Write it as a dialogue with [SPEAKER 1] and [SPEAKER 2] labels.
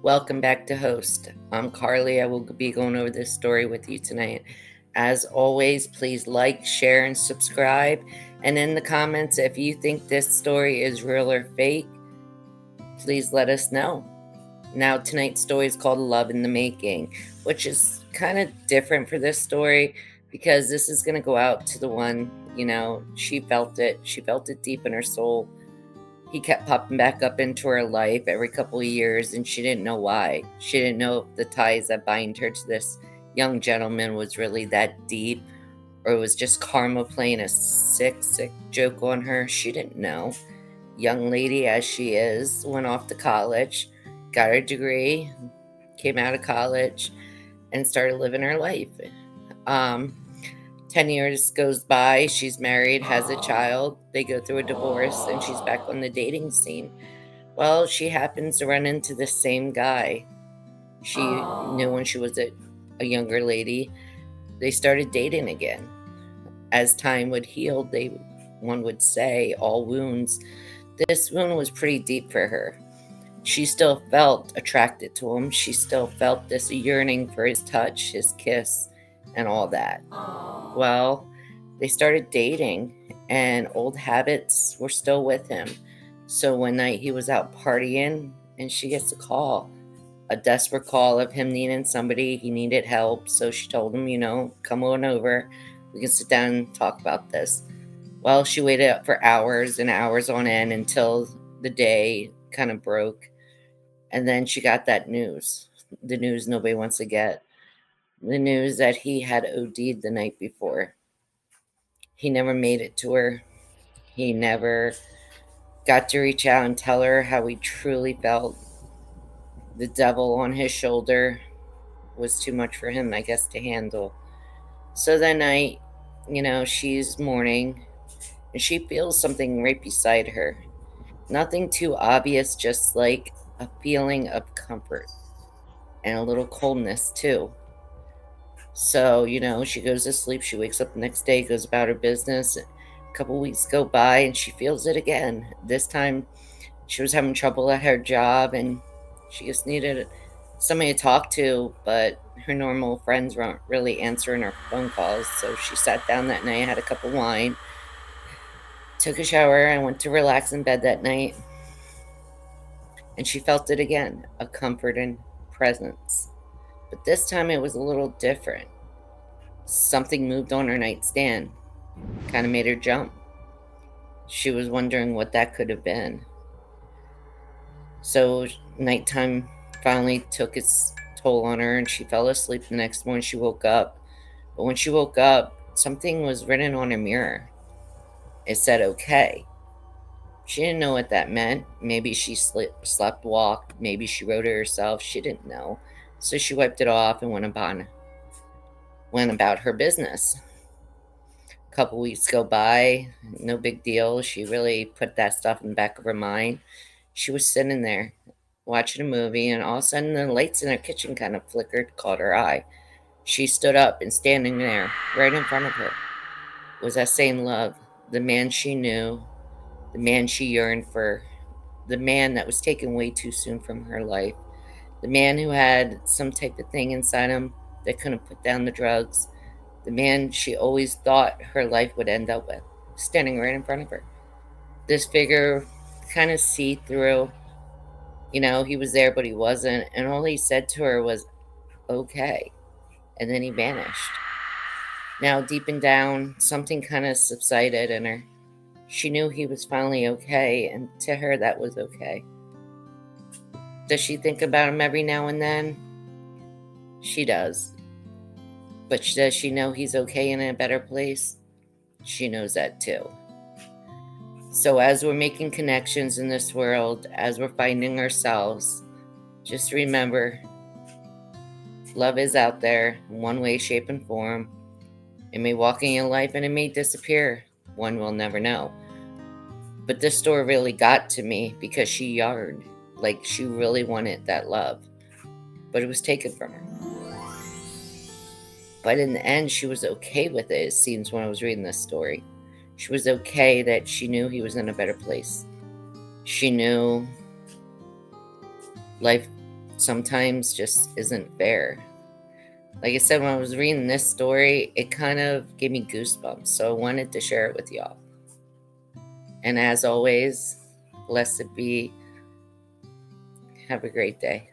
[SPEAKER 1] Welcome back to Host. I'm Karli. I will be going over this story with you tonight. As always, please like, share, and subscribe. And in the comments, if you think this story is real or fake, please let us know. Now, tonight's story is called Love in the Making, which is kind of different for this story because this is going to go out to the one, she felt it. She felt it deep in her soul. He kept popping back up into her life every couple of years, and she didn't know why. She didn't know if the ties that bind her to this young gentleman was really that deep, or it was just karma playing a sick joke on her. She didn't know. Young lady as she is, went off to college, got her degree, came out of college, and started living her life. Um, 10 years goes by, she's married, has a child, they go through a divorce, and she's back on the dating scene. Well, she happens to run into the same guy she knew when she was a younger lady. They started dating again. As time would heal, one would say, all wounds. This wound was pretty deep for her. She still felt attracted to him. She still felt this yearning for his touch, his kiss, and all that. Well, they started dating, and old habits were still with him. So one night he was out partying, and she gets a desperate call of him needing somebody. He needed help. So she told him, come on over. We can sit down and talk about this. Well, she waited up for hours and hours on end until the day kind of broke. And then she got that news, the news nobody wants to get, the news that he had OD'd the night before. He never made it to her. He never got to reach out and tell her how he truly felt. The devil on his shoulder was too much for him, I guess, to handle. So that night, she's mourning and she feels something right beside her. Nothing too obvious, just like a feeling of comfort and a little coldness, too. So, she goes to sleep. She wakes up the next day, goes about her business. A couple weeks go by and she feels it again. This time she was having trouble at her job and she just needed somebody to talk to, but her normal friends weren't really answering her phone calls. So she sat down that night, had a cup of wine, took a shower, and went to relax in bed that night. And she felt it again, a comforting presence. But this time it was a little different. Something moved on her nightstand, kind of made her jump. She was wondering what that could have been. So nighttime finally took its toll on her and she fell asleep. The next morning she woke up. But when she woke up, something was written on her mirror. It said, okay. She didn't know what that meant. Maybe she slept walked. Maybe she wrote it herself. She didn't know. So she wiped it off and went about her business. A couple weeks go by, no big deal. She really put that stuff in the back of her mind. She was sitting there watching a movie, and all of a sudden the lights in her kitchen kind of flickered, caught her eye. She stood up, and standing there, right in front of her, was that same love, the man she knew, the man she yearned for, the man that was taken way too soon from her life, the man who had some type of thing inside him that couldn't put down the drugs, the man she always thought her life would end up with, standing right in front of her. This figure kind of see through. He was there, but he wasn't. And all he said to her was, okay. And then he vanished. Now, deep and down, something kind of subsided in her. She knew he was finally okay, and to her, that was okay. Does she think about him every now and then? She does. But does she know he's okay in a better place? She knows that too. So as we're making connections in this world, as we're finding ourselves, just remember, love is out there in one way, shape, and form. It may walk in your life and it may disappear. One will never know. But this story really got to me because she yearned, like she really wanted that love. But it was taken from her. But in the end, she was okay with it, it seems, when I was reading this story. She was okay that she knew he was in a better place. She knew life sometimes just isn't fair. Like I said, when I was reading this story, it kind of gave me goosebumps, so I wanted to share it with y'all. And as always, blessed be. Have a great day.